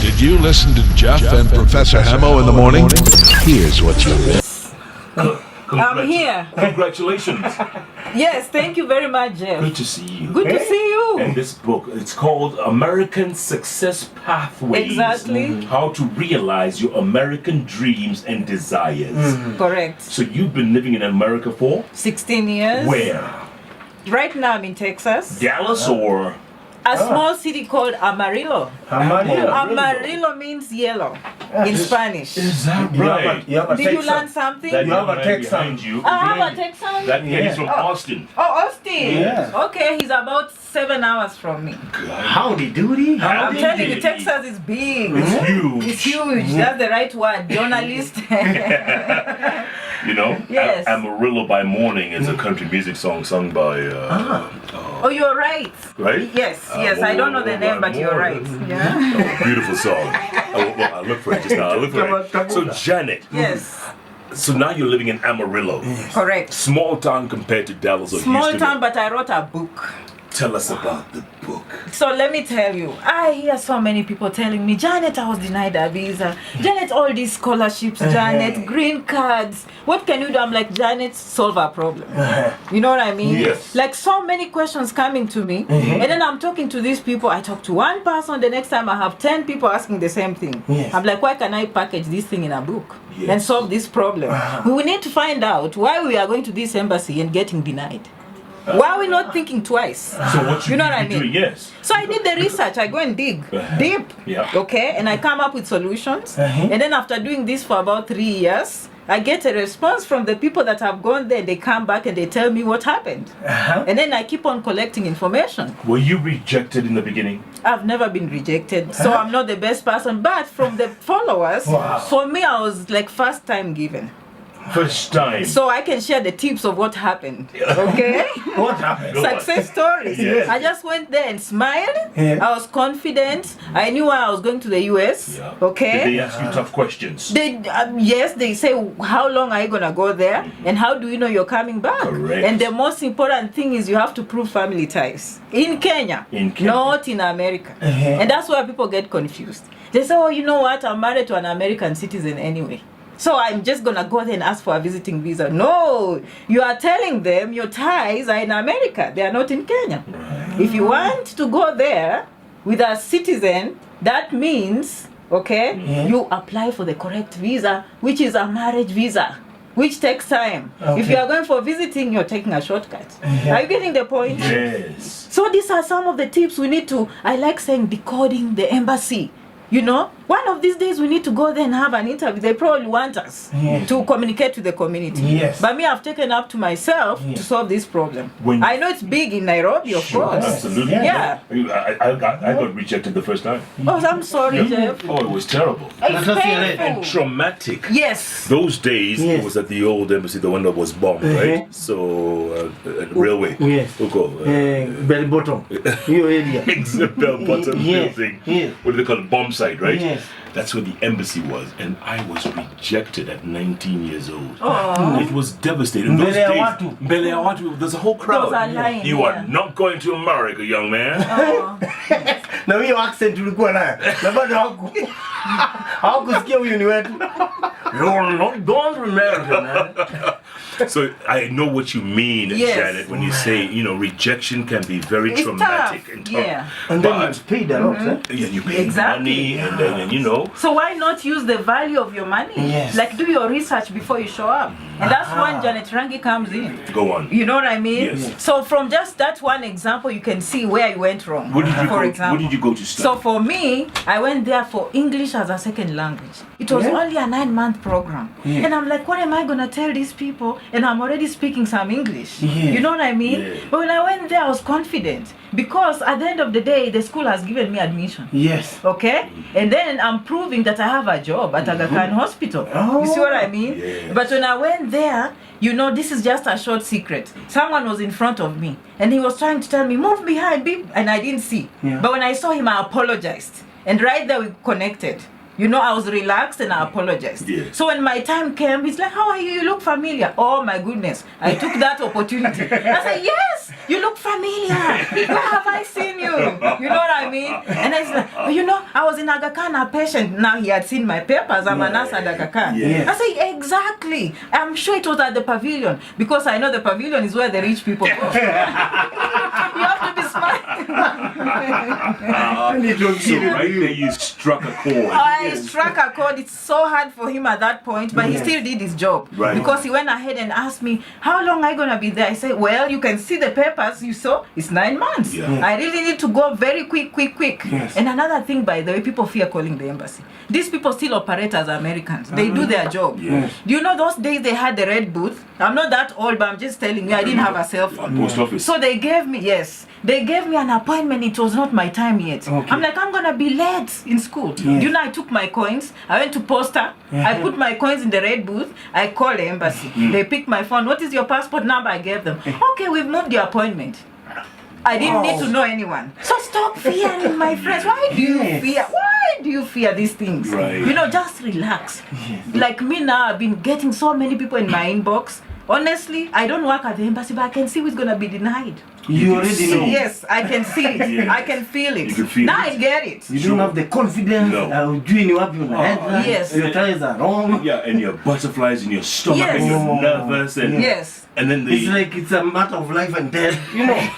Did you listen to Jeff and Professor Hamo in the morning? Here's what you missed. I'm here. Congratulations. Yes, thank you very much, Jeff. Good to see you. Good to see you. And this book, it's called American Success Pathways. Exactly. How to Realize Your American Dreams and Desires. Correct. So you've been living in America for? 16 years. Where? Right now I'm in Texas. Dallas or? A small city called Amarillo. Amarillo means yellow in Spanish. Is that right? Did you learn something? That You have a man Texan. behind you. I have a Texan. That he's from Austin. Oh, Austin. Yeah. Okay, he's about 7 hours from me. Howdy doody. I'm telling you, Texas is big. It's huge. It's huge. That's the right word. Journalist. You know, Yes. Amarillo by Morning is a country music song sung by. Oh, you're right. Right? Yes, yes. I don't know the name, but you're right. Yeah. Oh, beautiful song. I'll look for it just now. I'll look for it. So, Janet. Yes. So now you're living in Amarillo. Correct. Small town compared to Dallas or Small Houston. town, but I wrote a book. Tell us about the book. So let me tell you, I hear so many people telling me, Janet, I was denied a visa. Janet, all these scholarships, Janet, green cards. What can you do? I'm like, Janet, solve our problem. You know what I mean? Yes. Like so many questions coming to me. And then I'm talking to these people. I talk to one person. The next time I have 10 people asking the same thing. Yes. I'm like, why can I package this thing in a book Yes. and solve this problem? We need to find out why we are going to this embassy and getting denied. Why are we not thinking twice? So what You know what I be mean? doing? Yes. So I did the research. I go and dig deep, Yeah. okay, and I come up with solutions. And then after doing this for about 3 years, I get a response from the people that have gone there. They come back and they tell me what happened. And then I keep on collecting information. Were you rejected in the beginning? I've never been rejected, so I'm not the best person. But from the followers, for me, I was like first time given. First time. So I can share the tips of what happened. Okay? What happened? Go on. Success stories. Yes. I just went there and smiled. Yeah. I was confident. I knew why I was going to the US. Yeah. Okay? Did they ask you tough questions? Yes, they say, how long are you going to go there? And how do you know you're coming back? Correct. And the most important thing is you have to prove family ties. In Kenya. In Kenya. Not in America. And that's why people get confused. They say, oh, you know what? I'm married to an American citizen anyway. So I'm just going to go there and ask for a visiting visa. No, you are telling them your ties are in America. They are not in Kenya. If you want to go there with a citizen, that means, okay, you apply for the correct visa, which is a marriage visa, which takes time. If you are going for visiting, you're taking a shortcut. Are you getting the point? Yes. So these are some of the tips we need to, I like saying decoding the embassy. You know, one of these days we need to go there and have an interview. They probably want us to communicate with the community. Yes. But me, I've taken up to myself to solve this problem. I know it's big in Nairobi, of course. Absolutely. Yeah. I got rejected the first time. Oh, I'm sorry, Jeff. Oh, it was terrible. It's And painful. traumatic. Yes. Those days, it was at the old embassy, the one that was bombed, right? So, railway. Yes. Belly bottom. Your area. Bell bottom Yes. building. Yes. What do they call it? Bomb site, right? Yes. That's where the embassy was. And I was rejected at 19 years old. Oh. It was devastating. In those Mbele ya days, watu. mbele ya watu, there's a whole crowd. Those are lying, You yeah. are not going to America, young man. Oh. Na hiyo accent ulikuwa nayo. Na bado hawakusikia huyu ni wetu. You're not going to America, man. So I know what you mean, Yes. Janet, when you say, rejection can be very It's traumatic tough. and tough. Yeah. And then you paid a lot, eh? Yeah, you pay Exactly. money and then, So why not use the value of your money? Yes. Like do your research before you show up. And that's when Janet Rangi comes in. go on. You know what I mean? Yes. So from just that one example, you can see where you went wrong. What did you for go, example. What did you go to study? So for me, I went there for English as a second language. It was only a 9-month program. And I'm like, what am I going to tell these people? And I'm already speaking some English. You know what I mean? Yeah. But when I went there, I was confident. Because at the end of the day, the school has given me admission. Yes. Okay? And then I'm proving that I have a job at Aga Khan Hospital. You see what I mean? Yes. But when I went there, this is just a short secret. Someone was in front of me and he was trying to tell me, move behind, beep, and I didn't see. But when I saw him, I apologized. And right there we connected. I was relaxed and I apologized. Yeah. So when my time came, he's like, how are you? You look familiar. Oh my goodness. I took that opportunity. I said, yes, you look familiar. Where have I seen you? You know what I mean? And I said, oh, you know, I was in Aga Khan, a patient. Now he had seen my papers. I'm a nurse at Aga Khan. Yes. I say, exactly. I'm sure it was at the pavilion because I know the pavilion is where the rich people go. You have to be smart. So right there, you struck a chord. I struck a chord. It's so hard for him at that point, but he still did his job. Right. Because he went ahead and asked me, how long am I going to be there? I said, well, you can see the papers you saw. It's 9 months. Yeah. I really need to go very quick. Yes. And another thing, by the way, people fear calling the embassy. These people still operate as Americans. They do their job. Yes. Do you know those days they had the red booth? I'm not that old, but I'm just telling you, I didn't have a cell phone. Post office. So they gave me, they gave me an appointment. It was not my time yet. Okay. I'm like, I'm going to be late in school. Do you know, I took my coins. I went to posta. I put my coins in the red booth. I called the embassy. They picked my phone. What is your passport number? I gave them. Okay, we've moved your appointment. I didn't need to know anyone. So stop fearing, my friends. Why do you fear? Why do you fear these things? Right. You know, just relax. Like me now, I've been getting so many people in my inbox. Honestly, I don't work at the embassy, but I can see who's going to be denied. You already know. Yes, I can see it. Yes. I can feel it. You can feel now it. I get it. You don't have the confidence. No. Doing what you want. yes. Your tries are wrong. Yeah, and your butterflies in your stomach, Yes. and you're nervous, and Yes. and then It's like it's a matter of life and death. You know,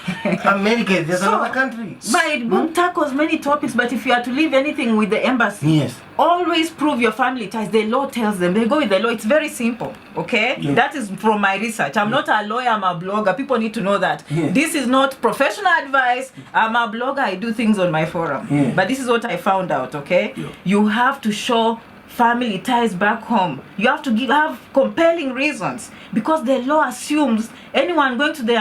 America is just another country. My book tackles many topics, but if you are to leave anything with the embassy, Yes. always prove your family ties. The law tells them. They go with the law. It's very simple, okay? That is from my research. I'm not a lawyer, I'm a blogger. People need to know that. This is not professional advice. I'm a blogger. I do things on my forum. But this is what I found out, okay? You have to show family ties back home. You have to have compelling reasons because the law assumes anyone going to the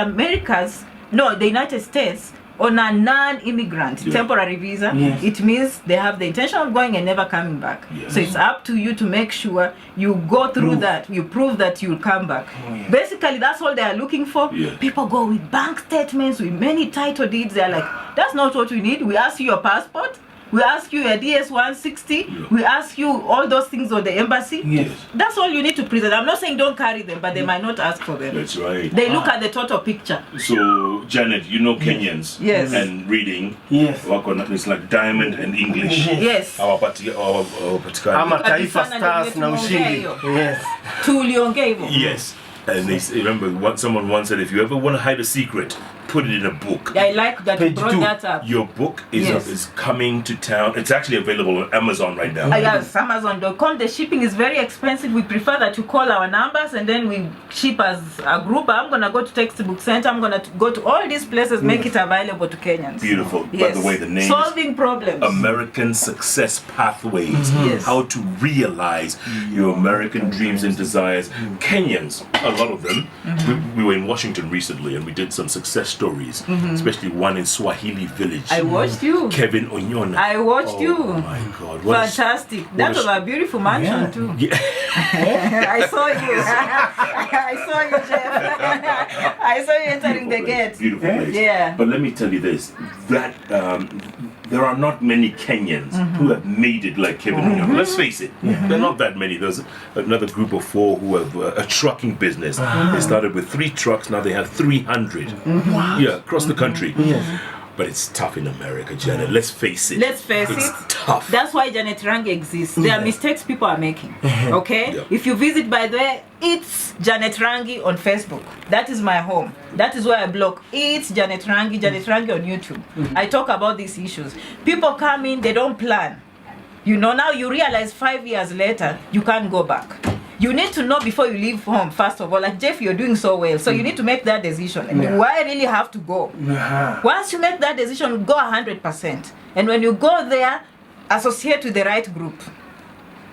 the United States on a non-immigrant temporary visa, it means they have the intention of going and never coming back. So it's up to you to make sure you go through that, you prove that you'll come back. Basically, that's all they are looking for. People go with bank statements, with many title deeds. They're like, that's not what we need. We ask you your passport. We ask you a DS-160. We ask you all those things on the embassy. That's all you need to present. I'm not saying don't carry them, but they might not ask for them. That's right. They look at the total picture. So, Janet, you know Kenyans. Yes. And reading. Yes. Work on it's like diamond and English. Yes. Our particular. Ama Taifa Stars na ushindi. Yes. Tuliongea hivyo. Yes. And they remember someone once said, if you ever want to hide a secret, put it in a book. I like that you Page brought 2. that up. Your book is coming to town. It's actually available on Amazon right now. Yes, Amazon.com. The shipping is very expensive. We prefer that you call our numbers and then we ship as a group. I'm going to go to Textbook Center. I'm going to go to all these places, make it available to Kenyans. Beautiful. Yes. By the way, the name Solving problems. American Success Pathways. Yes. How to realize your American dreams and desires. Kenyans, a lot of them. We were in Washington recently and we did some success stories, especially one in Swahili Village. I watched you. Kevin Onyona. I watched you. Oh my God. What a- Fantastic. That was a beautiful mansion too. Yeah. I saw you. I saw you, Jeff. I saw you entering the gate. Beautiful place. Yeah. But let me tell you this, that there are not many Kenyans who have made it like Kevin Onyona. Let's face it, there are not that many. There's another group of 4 who have a trucking business. They started with 3 trucks, now they have 300. Yeah, across the country. But it's tough in America, Janet. Let's face it. Let's face it's it. tough. That's why Janet Rangi exists. There are mistakes people are making. Okay? Yeah. If you visit, by the way, it's Janet Rangi on Facebook. That is my home. That is where I blog. It's Janet Rangi on YouTube. I talk about these issues. People come in, they don't plan. You know, now you realize 5 years later, you can't go back. You need to know before you leave home, first of all. Like, Jeff, you're doing so well. So you need to make that decision. And do I really have to go? Once you make that decision, go 100%. And when you go there, associate with the right group.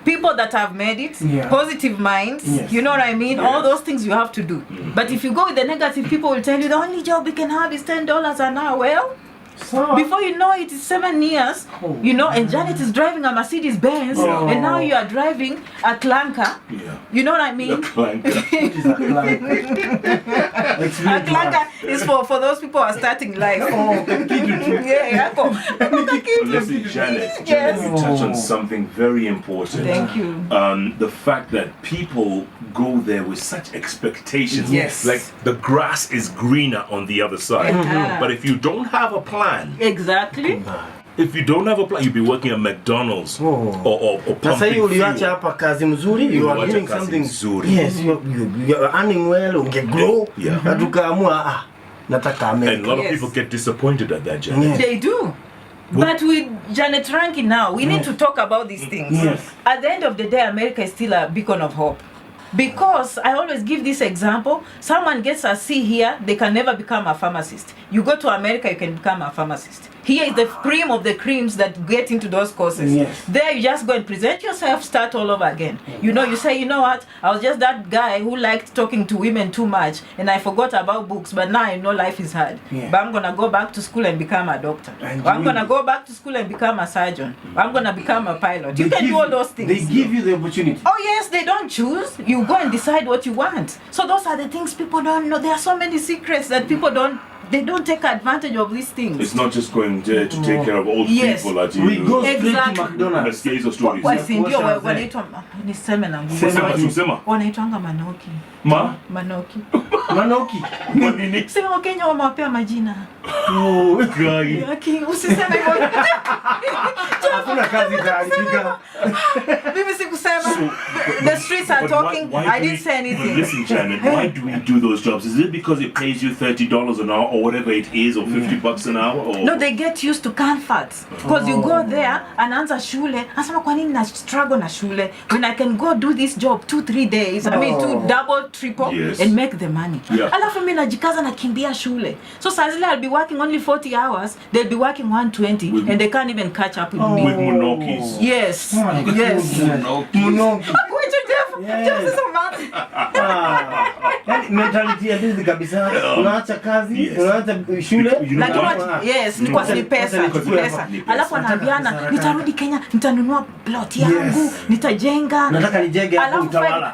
People that have made it, positive minds, you know what I mean? All those things you have to do. But if you go with the negative, people will tell you the only job we can have is $10 an hour. Well, Before you know it, it's 7 years, you know, and Janet is driving a Mercedes Benz, and now you are driving a Clanker. Yeah. You know what I mean? A clanker. A Clanker is for those people who are starting life. Listen, Janet, you touch on something very important. Thank you. The fact that people go there with such expectations. Yes. Like the grass is greener on the other side. But if you don't have a plan, Exactly. if you don't have a plan, you'll be working at McDonald's or Sasa hiyo pumping uliacha fuel. hapa kazi mzuri, you are doing something nzuri. Yes, you are earning well, grow. Yeah. Na tukaamua nataka And a America. lot of Yes. people get disappointed at that, Janet. Yes. They do. But with Janet Rangi now, we need to talk about these things. Yes. At the end of the day, America is still a beacon of hope. Because I always give this example, someone gets a C here, they can never become a pharmacist. You go to America, you can become a pharmacist. Here is the cream of the creams that get into those courses. Yes. There you just go and present yourself, start all over again. You know, you say, you know what, I was just that guy who liked talking to women too much and I forgot about books, but now I know life is hard. Yeah. But I'm going to go back to school and become a doctor. And I'm going to go back to school and become a surgeon. I'm going to become a pilot. You can do all those things. They give you the opportunity. Oh yes, they don't choose. You go and decide what you want. So those are the things people don't know. There are so many secrets that people don't take advantage of these things. It's not just going to take care of old Yes. people that We you go straight Exactly. to McDonald's. Nasikia stories. Wasi ndio Kuosha wazee. wanaitwa niseme na nguvu. Sema. Wanaitwanga manoki. Manoki. Manoki. Kwa nini? Sema Wakenya wamewapea majina. Oh, Guy. Yaki usiseme hivyo. hakuna kazi itaharibika. Mimi sikusema. The streets are talking. I didn't say But anything. listen, Janet, why do we do those jobs? Is it because it pays you $30 an hour or whatever it is, or $50 an hour? Or No, they get used to comforts. Because you go there and answer shule. Asama kwa nini na struggle na shule when I can go do this job 2-3 days. I mean, to double, triple, Yes. and make the money. Yeah. Alafu mimi najikaza na kimbia shule. So sazile I'll be working only 40 hours. They'll be working 120 and they can't even catch up with me. with monokis? Yes. Yes. Munoki. Which Yes. Jeff is so mad. Yani mentality ya busy kabisa. Unaacha kazi, Yes. unaacha shule. You know Lakini why? what, yes, ni kwa ni pesa, Nichukue pesa. hapa. Alafu anaambiana nitarudi Kenya, nitanunua plot yangu, Yes. nitajenga. Nataka nijenge hapo Alafu Utawala.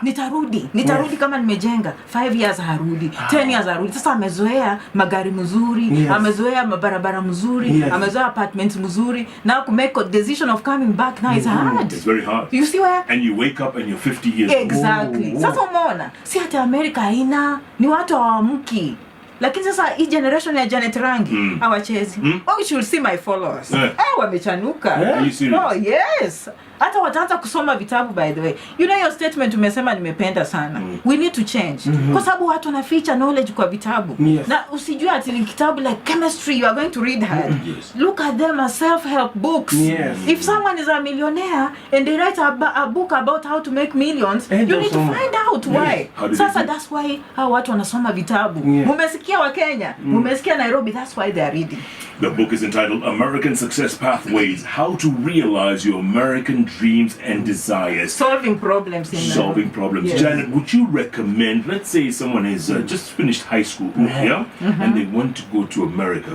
nitarudi kama nimejenga 5 years harudi 10 years harudi. Sasa amezoea magari mzuri, Yes. amezoea mabarabara mzuri, Yes. amezoea apartments mzuri. Now to make a decision of coming back now is hard. It's very hard. You see where? And you wake up and you're 50 years old. Exactly. Sasa umeona, si hata Amerika haina, ni watu hawamki. Lakini sasa hii generation ya Janet Rangi hawachezi. Oh, you should see my followers. Wamechanuka. Are you serious? Oh, yes. Hata wataanza kusoma vitabu by the way. You know your statement umesema nimependa sana. We need to change. Kwa sababu watu wanaficha knowledge kwa vitabu. Yes. Na usijue ati ni kitabu like chemistry you are going to read hard. Yes. Look at them as self-help books. Yes. If someone is a millionaire and they write a book about how to make millions, End you of need to summer. find out why. How did Sasa they do? that's why hao watu wanasoma vitabu. Yes. Mumesikia wa Kenya, mumesikia Nairobi, that's why they are reading. The book is entitled American Success Pathways: How to Realize Your American Dreams and Desires. Solving problems in Solving problems. Yes. Janet, would you recommend, let's say someone has just finished high school, yeah, and they want to go to America,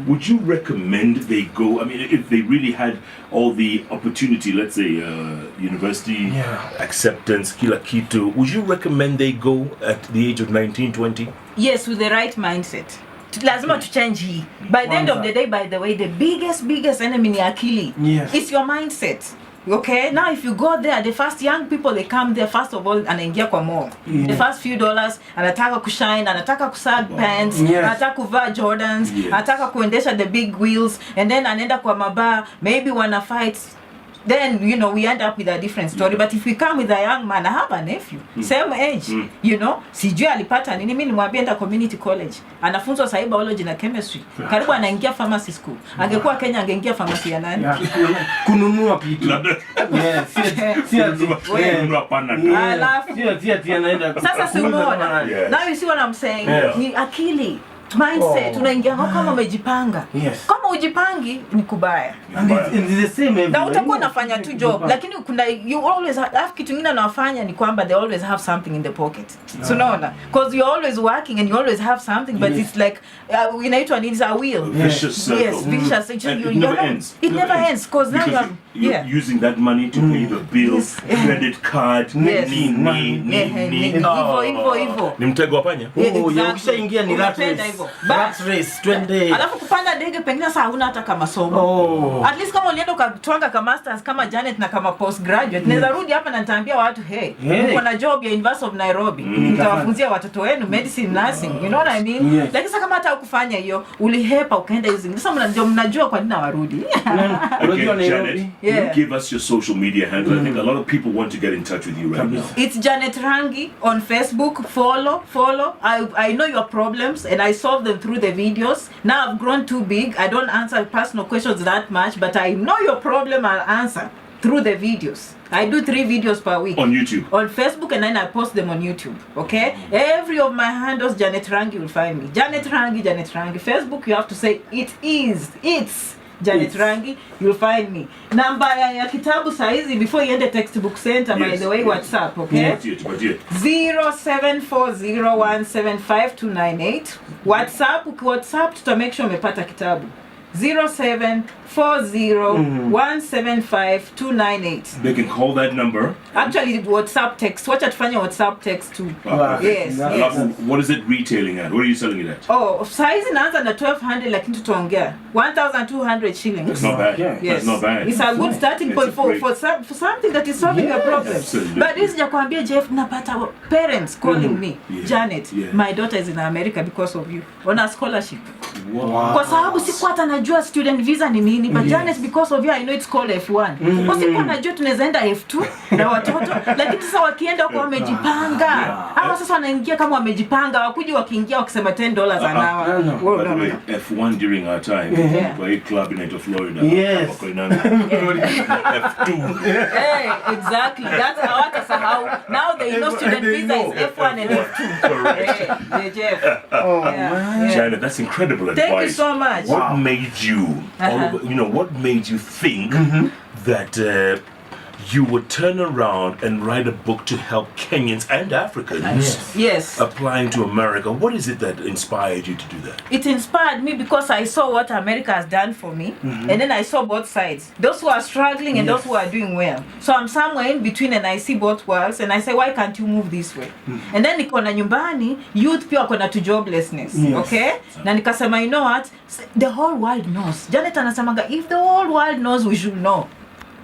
would you recommend they go, I mean, if they really had all the opportunity, let's say university acceptance, kila kitu, would you recommend they go at the age of 19, 20? Yes, with the right mindset. Lazima to change hii. By the end of the day, by the way, the biggest enemy ni akili. Yes. It's your mindset. Okay, now if you go there, the first young people they come there, first of all, anaingia kwa mall. The first few dollars, anataka kushine, anataka kusag pants, Yes. anataka kuvaa Jordans, Yes. anataka kuendesha the big wheels, and then anaenda kwa mabar, maybe wanna fight. Then, you know, we end up with a different story. But if we come with a young man, I have a nephew, same age, you know, sijui alipata nini, mimi nimwambia enda community college. Anafunzwa sahi biology na chemistry. Karibu anaingia pharmacy school. Angekuwa Kenya angeingia pharmacy ya nani? Kununua kitu. Yes, si ati. Kununua Panadol. Alafu Si ati anaenda. sasa si umeona? Yes. Now you see what I'm saying? Yeah. Ni akili. mindset unaingia kama umejipanga. Kama ujipangi ni kubaya. And it's the same everywhere. Na utakuwa unafanya tu job, lakini kuna you always have kitu kingine unafanya ni kwamba they always have something in the pocket. So unaona, because you're always working and you always have something, but it's like inaitwa nini, a wheel. Vicious circle. Yes, vicious. It never ends. It never ends because now you're using that money to pay the bills, credit card, hivyo. Ni mtego wa panya. Ukishaingia ni rat race 20. Alafu kupanda ndege pengine sasa huna hata kama somo. At least kama ulienda ukatwanga kama masters kama Janet na kama postgraduate, naweza rudi hapa na nitaambia watu uko na job ya University of Nairobi. Nitawafunzia watoto wenu medicine, nursing, you know what I mean? Lakini sasa kama hata ukufanya hiyo, ulihepa ukaenda using. Sasa mnajua kwa nini warudi. Okay, Janet, give us your social media handle. I think a lot of people want to get in touch with you right now. It's Janet Rangi on Facebook. Follow. I know your problems and I solve them through the videos. Now I've grown too big. I don't answer personal questions that much, but I know your problem, I'll answer through the videos. I do 3 videos per week. On YouTube? On Facebook, and then I post them on YouTube. Okay? Every of my handles, Janet Rangi, will find me. Janet Rangi. Facebook, you have to say, it's Janet Rangi, you'll find me. Number ya kitabu saizi before you end the textbook center, by the way, WhatsApp, okay? 0740175298. WhatsApp tuta make sure umepata kitabu. 0740175298. They can call that number. Actually, WhatsApp text. Wacha tufanye WhatsApp text too. Yes. What is it retailing at? What are you selling it at? Size inaanza na 1200 lakini tutaongea 1200 shillings. That's not bad. Yes. That's not bad. It's a good starting point for something that is solving your problem. Absolutely. But this jakwambia Jeff, napata parents calling me, Janet, my daughter is in America because of you on a scholarship. Wow. Kwa sababu sikuwa hata najua student visa ni nini, but Janet, because of you I know it's called F1. Kwa sikuwa najua tunaweza enda F2 na watoto, lakini sasa wakienda kwa wamejipanga. Ama sasa wanaingia kama wamejipanga, wakuja wakiingia wakisema $10 an hour. By the way, F1 during our time, kwa hii club in Florida. Koinange. F2. Exactly. That's hawatasahau. Now they know student visa is F1 and F2. Correct. Jeff. Janet, that's incredible advice. Thank you so much. What made you, what made you think that you would turn around and write a book to help Kenyans and Africans applying to America? What is it that inspired you to do that? It inspired me because I saw what America has done for me, and then I saw both sides. Those who are struggling and those who are doing well. So I'm somewhere in between and I see both worlds and I say, why can't you move this way? And then niko na nyumbani, youth pia wako na to joblessness. Okay? Na nikasema, you know what? The whole world knows. Janet anasemanga, if the whole world knows, we should know.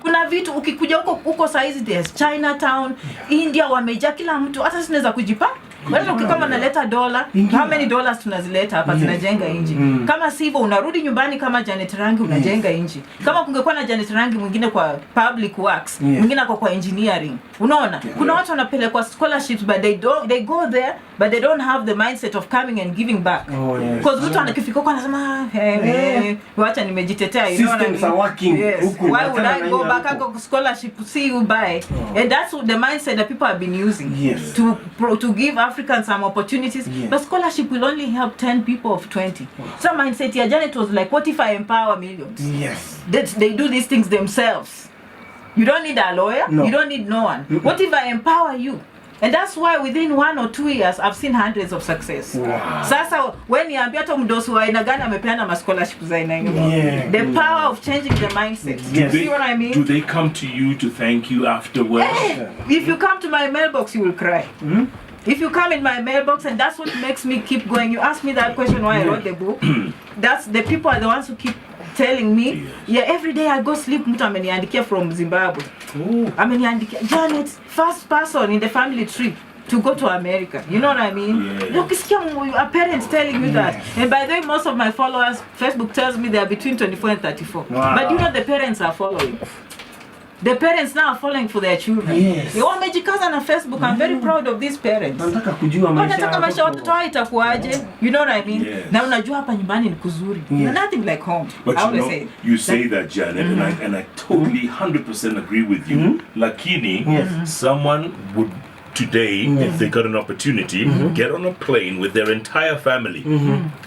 Kuna vitu ukikuja huko saizi there's Chinatown, India wamejaa kila mtu, hata sinaweza kujipa. Wewe ukikama naleta $, how many dollars tunazileta hapa zinajenga inji. Kama sivyo unarudi nyumbani kama Janet Rangi unajenga inji. Kama kungekuwa na Janet Rangi mwingine kwa public works, mwingine kwa engineering. Unaona? Kuna watu wanapelekwa scholarships but they go there but they don't have the mindset of coming and giving back. Because mtu anakifika kwa anasema wacha nimejitetea, you know what I mean? Systems are working. Why would I go back and go scholarship see you buy? And that's the mindset that people have been using to give Africans some opportunities, but scholarship will only help 10 people of 20. Some mindset here, Janet was like, what if I empower millions? They do these things themselves. You don't need a lawyer, you don't need no one. What if I empower you? And that's why within 1 or 2 years I've seen hundreds of success. Sasa when you ambia to mdosi wa aina gani amepeana ma scholarship za aina hiyo. The power of changing the mindset. See what I mean? Do they come to you to thank you afterwards? If you come to my mailbox you will cry. If you come in my mailbox, and that's what makes me keep going. You asked me that question why I wrote the book. That's the people are the ones who keep telling me, every day I go sleep, mtu ameniandikia from Zimbabwe. Ameniandikia, Janet, first person in the family tree to go to America. You know what I mean? Ukisikia a parents telling you that. And by the way, most of my followers, Facebook tells me they are between 24 and 34. But you know the parents are following. The parents now are following for their children. They wamejikaza na Facebook. I'm very proud of these parents. Nataka kujua maisha watoto wao itakuaje. You know what I mean? Na unajua hapa nyumbani ni kuzuri. Nothing like home. But you say that, Janet, and I totally 100% agree with you. Lakini, someone would today, if they got an opportunity, get on a plane with their entire family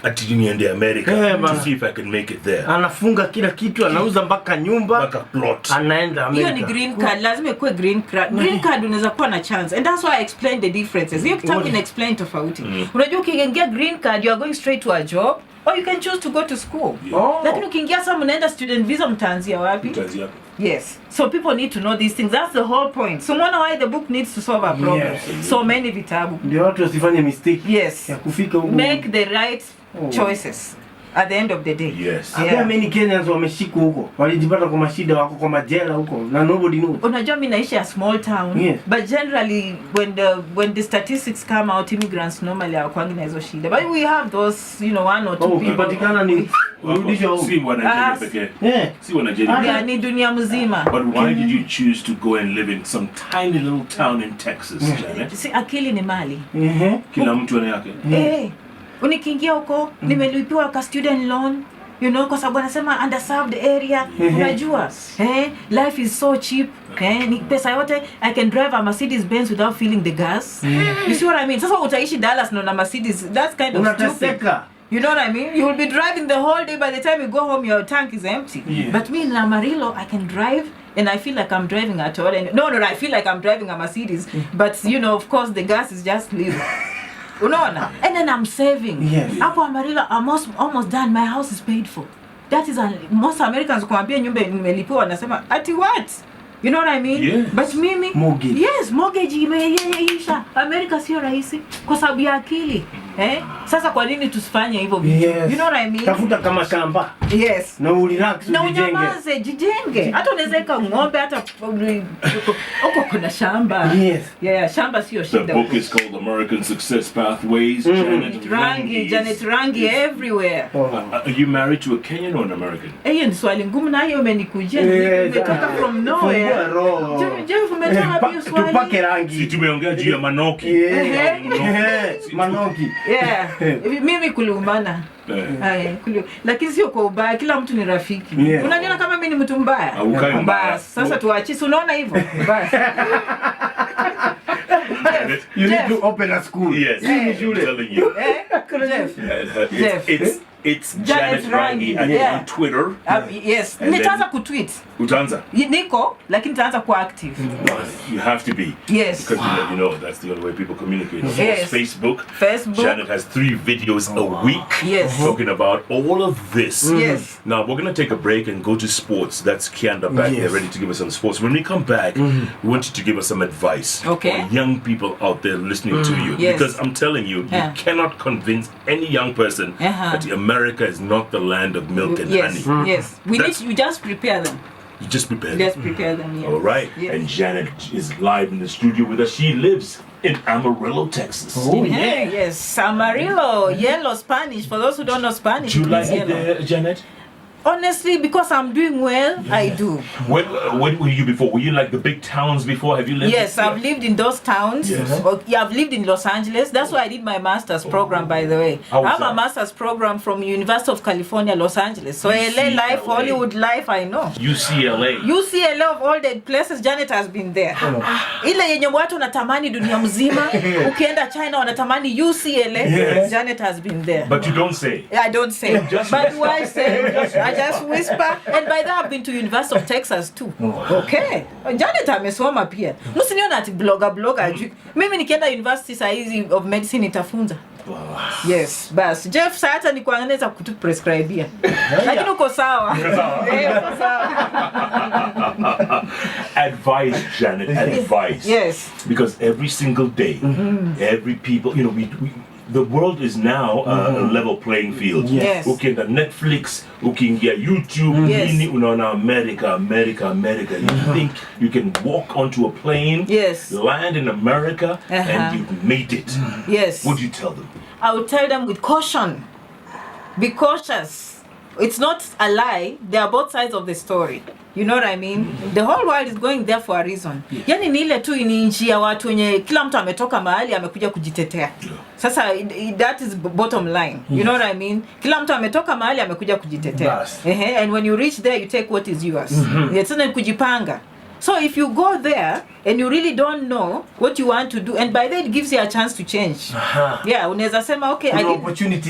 ati in America to see if I can make it there. Anafunga kila kitu, anauza mpaka nyumba, mpaka plot. Anaenda America. Hiyo ni green card, lazima ikuwe green card. Green card unaweza kuwa na chance. And that's why I explained the differences. Hiyo kitabu ina explain tofauti. Unajua ukiingia green card, you are going straight to a job. Or you can choose to go to school. Lakini ukiingia sasa mnaenda student visa, mtaanzia wapi? Yes. So people need to know these things. That's the whole point. So why the book needs to solve a problem. Yes. So many vitabu. Ndio watu wasifanye mistake. Yes. Ya kufika huko. Make the right choices at the end of the day. Yes. Yeah. Many Kenyans wameshikwa huko. Walijipata kwa mashida, wako kwa majela huko. Na nobody knows. Unajua mimi naishi a small town. Yes. But generally when the statistics come out, immigrants normally are kwangi na hizo shida. But we have those, one or two people. Patikana ni rudisha huko. Si Nigeria pekee. Si Nigeria. Ni dunia mzima. But why did you choose to go and live in some tiny little town in Texas, Janet? Si akili ni mali. Kila mtu ana yake. Unikiingia huko, nimelipiwa ka student loan, kwa sababu anasema underserved area, unajua. Life is so cheap. Ni pesa yote, I can drive a Mercedes Benz without feeling the gas. You see what I mean? Sasa utaishi Dallas na Mercedes, that's kind of stupid. You know what I mean? You will be driving the whole day, by the time you go home your tank is empty. But me in Amarillo, I can drive and I feel like I'm driving at all. And no, I feel like I'm driving a Mercedes, but of course the gas is just leaving. Unaona? And then I'm saving. Hapo Amarillo, I'm almost done. My house is paid for. That is most Americans kuambia nyumba nimelipiwa wanasema ati what? You know what I mean? Yes. But mimi mortgage. Yes, mortgage imeisha. America sio rahisi kwa sababu ya akili. Sasa kwa nini tusifanye hivyo vitu? You know what I mean? Tafuta kama shamba. Yes. Na urelax na unyamaze, jijenge. Hata unaweza eka ng'ombe hata huko kuna shamba. Yes. Shamba sio shida. The book is called American Success Pathways. Janet Rangi everywhere. Are you married to a Kenyan or an American? Hiyo ni swali ngumu na hiyo umenikujia. Nimetoka from nowhere. Jeff umetoka pia swali. Tupake rangi. Si tumeongea juu ya Manoki. Manoki. Mimi kuliumana. Lakini sio kwa ubaya, kila mtu ni rafiki. Unaniona kama mimi ni mtu mbaya? Basi sasa tuache, unaona hivyo? Basi. You need to open a school. Yes, I'm telling you. It's Janet Rangi on Twitter. Yes. Nitaanza kutweet. Utaanza? Niko, lakini nitaanza kuwa active. You have to be. Yes. Because that's the only way people communicate. Yes. Facebook. Janet has 3 videos a week. Yes. Talking about all of this. Yes. Now we're gonna take a break and go to sports. That's Kianda back there ready to give us some sports. When we come back, we want you to give us some advice for young people out there listening to you. Yes. Because I'm telling you, you cannot convince any young person that America is not the land of milk and honey. Yes. You just prepare them. You just prepare them. Just prepare them, yes. All right. Yes. And Janet is live in the studio with us. She lives in Amarillo, Texas. Yes. Amarillo, yellow Spanish. For those who don't know Spanish, do you like it there, Janet? Honestly, because I'm doing well, I do. Where were you before? Were you like the big towns before? Have you lived? Yes, I've lived in those towns. Yes. I've lived in Los Angeles. That's why I did my master's program, by the way. I have a master's program from University of California, Los Angeles. So LA life, Hollywood life, I know. UCLA of all the places, Janet has been there. Ile yenye watu wanatamani dunia mzima, ukienda China wanatamani UCLA, Janet has been there. But you don't say. I don't say. But why say? I just whisper, and by that I've been to University of Texas too. Okay. Janet amesoma pia. Msiniona ati blogger. Mimi nikienda University saizi of Medicine nitafunza. Yes, bas. Jeff sasa ni kuanza kutuprescribia. Lakini uko sawa. Uko sawa. Advice, Janet, advice. Yes. Because every single day, every people, the world is now a level playing field. Yes. Ukienda Netflix, ukiingia YouTube, nini unaona America. You think you can walk onto a plane, land in America, and you've made it. Yes. What do you tell them? I would tell them with caution. Be cautious. It's not a lie. There are both sides of the story. You know what I mean? The whole world is going there for a reason. Yani ni ile tu ni nchi ya watu wenye kila mtu ametoka mahali amekuja kujitetea. Sasa that is bottom line. You know what I mean? Kila mtu ametoka mahali amekuja kujitetea. And when you reach there you take what is yours. It's not kujipanga. So if you go there and you really don't know what you want to do, and by then it gives you a chance to change. Yeah, unaweza sema okay, Kuna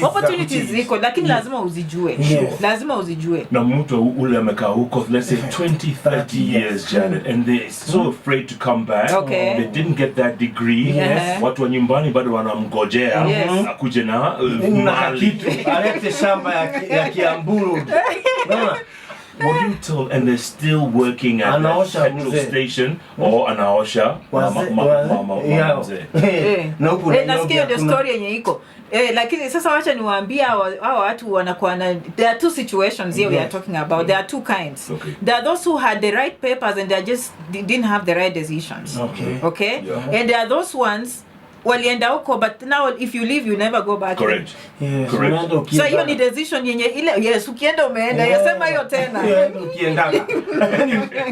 opportunities ziko, lakini lazima uzijue. Lazima uzijue. Na mtu ule amekaa huko, let's say 20, 30 years, Janet, and they're so afraid to come back. Okay. They didn't get that degree. Watu wa nyumbani bado wanamgojea akuje na mali. Alete shamba ya Kiamburu. What do you tell, and they're still working at the petrol station or anaosha mama mzee. Nasikia ndio story yenye iko. Lakini sasa wacha niwaambie hao watu wanakuwa na, there are two situations here we are talking about. There are two kinds. There are those who had the right papers and they just didn't have the right decisions. Okay? Yeah. And there are those ones walienda huko, but now if you leave you never go back. Correct. Correct. So hiyo ni decision yenye ile ukienda umeenda, yasema hiyo tena. Ukienda.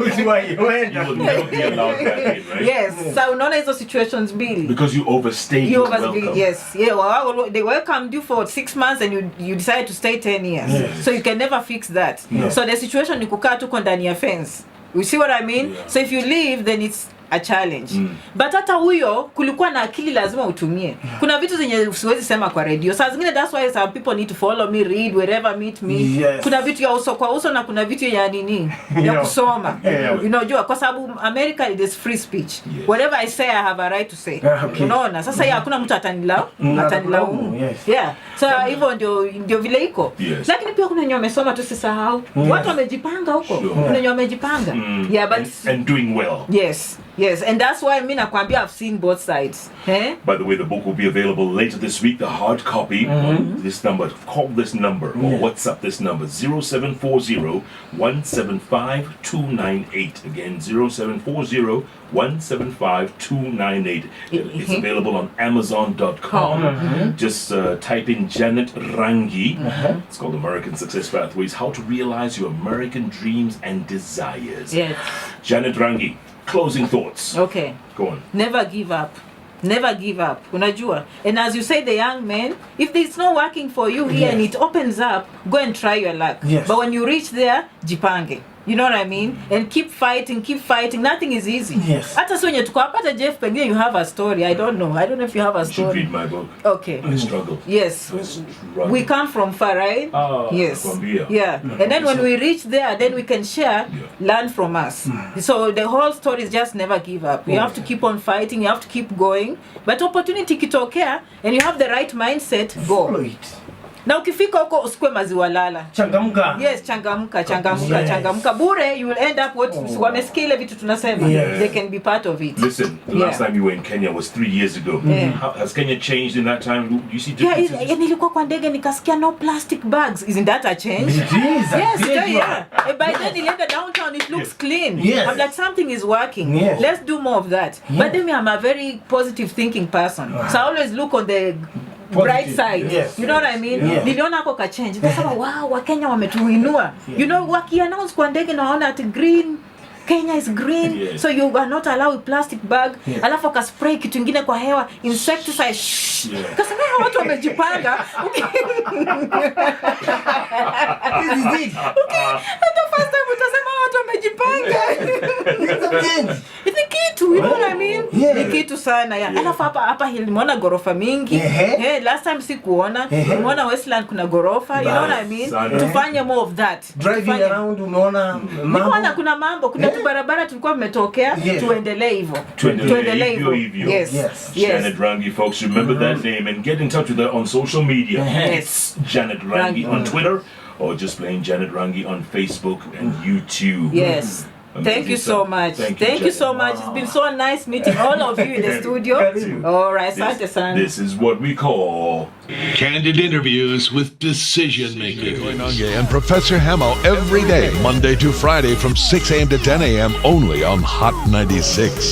Usiwahi uenda. You will never be allowed back in, right? Yes. So unaona hizo situations mbili. Because you overstayed your welcome. Yes. Yeah, they welcomed you for 6 months and you decide to stay 10 years. So you can never fix that. So the situation ni kukaa tu ndani ya fence. You see what I mean? Yeah. So if you leave, then it's a challenge. But hata huyo kulikuwa na akili lazima utumie. Kuna vitu zenye siwezi sema kwa radio. Saa zingine that's why some people need to follow me, read wherever meet me. Kuna vitu ya uso kwa uso na kuna vitu ya nini ya kusoma. Unajua kwa sababu America it is free speech. Whatever I say I have a right to say. Unaona? Sasa hakuna mtu atanilaumu. Yeah. So hivyo ndio vile iko. Lakini pia kuna wenye wamesoma tusisahau. Watu wamejipanga huko. Kuna wenye wamejipanga. Yeah, but and doing well. Yes, and that's why I nakwambia I've seen both sides. By the way, the book will be available later this week, the hard copy. This number, call this number or WhatsApp this number, 0740-175-298. Again, 0740-175-298. It's available on Amazon.com. Just type in Janet Rangi. It's called American Success Pathways, How to Realize Your American Dreams and Desires. Yes. Janet Rangi. Closing thoughts. Okay. Go on. Never give up. Never give up. Unajua. And as you say, the young man, if it's not working for you here and it opens up, go and try your luck. But when you reach there, jipange. You know what I mean? And keep fighting. Nothing is easy. Hata so wenye tuko hapa Jeff pengine you have a story. I don't know if you have a story. You should read my book. Okay. I struggle. Yes. We come from far, right? Yes. Yeah. And then when we reach there, then we can share, learn from us. So the whole story is just never give up. You have to keep on fighting. You have to keep going. But opportunity kitokea and you have the right mindset, go. Follow it. Na ukifika huko usikue maziwa lala. Changamka. Yes, changamka. Bure, you will end up what wamesikia ile vitu tunasema. They can be part of it. Listen, the last time you were in Kenya was 3 years ago. Has Kenya changed in that time? Do you see differences? Yeah, nilikuwa kwa ndege nikasikia no plastic bags. Isn't that a change? It is. Yes, yeah. By then nilienda downtown, it looks clean. I'm like something is working. Let's do more of that. But then I'm a very positive thinking person. So I always look on the bright side. You know what I mean? Niliona ako ka change. Nikasema wow, Wakenya wametuinua. You know, waki-announce kwa ndege naona ati green, Kenya is green, so you are not allowed plastic bag. Alafu akaspray kitu kingine kwa hewa, insecticide. Kasema watu wamejipanga. Hata first time utasema watu wamejipanga. It's a kitu, you know what I mean? Ni kitu sana ya. Alafu hapa nimeona gorofa mingi. Last time sikuona. Nimeona Westland kuna gorofa, you know what I mean? Tufanye more of that. Driving around umeona mambo. Kuna mambo, kuna barabara tulikuwa tumetokea, tuendelee hivyo. Yes. Janet Rangi, folks, remember that name and get in touch with her on social media. It's Janet Rangi on Twitter or just plain Janet Rangi on Facebook and YouTube. Yes. Thank you so much. Thank you so much. It's been so nice meeting all of you in the studio. All right, this is what we call candid interviews with decision makers. Koinange and Professor Hamo every day, Monday to Friday from 6 a.m. to 10 a.m. only on Hot 96.